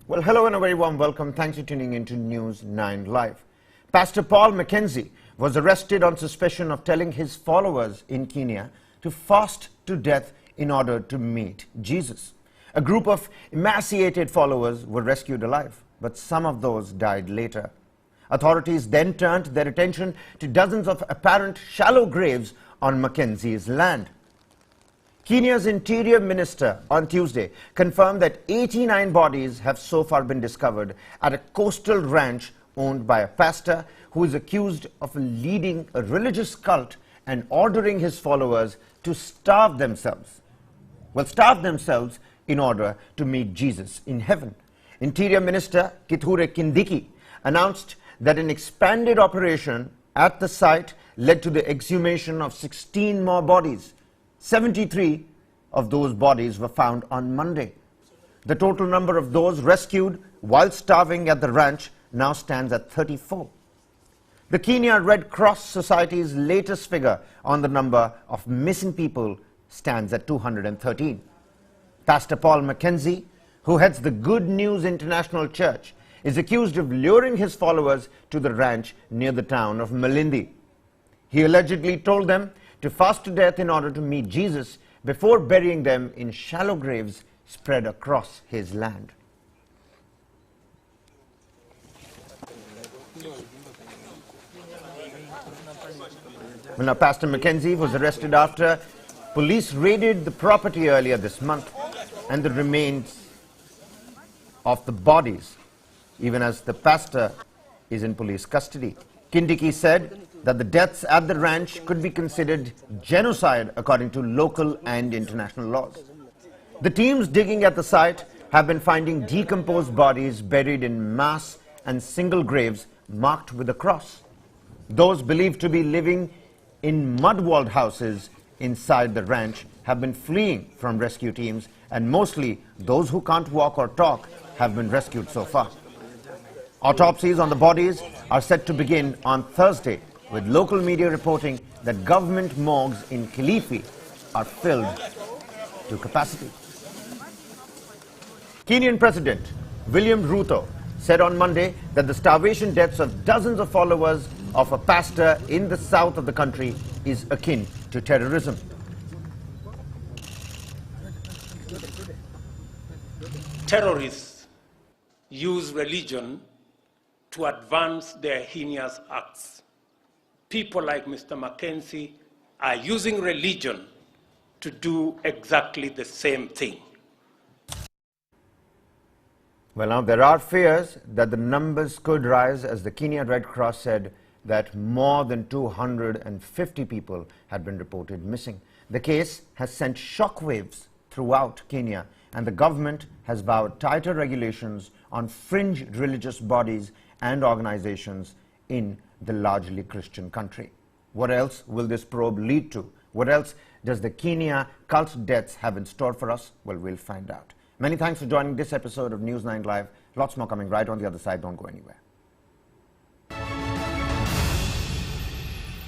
Well, hello and a very warm welcome. Thanks for tuning in to News 9 Live. Pastor Paul Mackenzie was arrested on suspicion of telling his followers in Kenya to fast to death in order to meet Jesus. A group of emaciated followers were rescued alive, but some of those died later. Authorities then turned their attention to dozens of apparent shallow graves on Mackenzie's land. Kenya's Interior Minister on Tuesday confirmed that 89 bodies have so far been discovered at a coastal ranch owned by a pastor who is accused of leading a religious cult and ordering his followers to starve themselves. Starve themselves in order to meet Jesus in heaven. Interior Minister Kithure Kindiki announced that an expanded operation at the site led to the exhumation of 16 more bodies. 73 of those bodies were found on Monday. The total number of those rescued while starving at the ranch now stands at 34. The Kenya Red Cross Society's latest figure on the number of missing people stands at 213. Pastor Paul Mackenzie, who heads the Good News International Church, is accused of luring his followers to the ranch near the town of Malindi. He allegedly told them to fast to death in order to meet Jesus before burying them in shallow graves spread across his land. Well, now, Pastor Mackenzie was arrested after police raided the property earlier this month, and the remains of the bodies, even as the pastor is in police custody. Kindiki said that the deaths at the ranch could be considered genocide according to local and international laws. The teams digging at the site have been finding decomposed bodies buried in mass and single graves marked with a cross. Those believed to be living in mud-walled houses inside the ranch have been fleeing from rescue teams, and mostly those who can't walk or talk have been rescued so far. Autopsies on the bodies are set to begin on Thursday, with local media reporting that government morgues in Kilifi are filled to capacity. Kenyan President William Ruto said on Monday that the starvation deaths of dozens of followers of a pastor in the south of the country is akin to terrorism. Terrorists use religion to advance their heinous acts. People like Mr. Mackenzie are using religion to do exactly the same thing. Well, now there are fears that the numbers could rise, as the Kenya Red Cross said that more than 250 people had been reported missing. The case has sent shockwaves throughout Kenya, and the government has vowed tighter regulations on fringe religious bodies and organizations in the largely Christian country. What else will this probe lead to? What else does the Kenya cult deaths have in store for us? Well, we'll find out. Many thanks for joining this episode of News 9 Live. Lots more coming right on the other side. Don't go anywhere.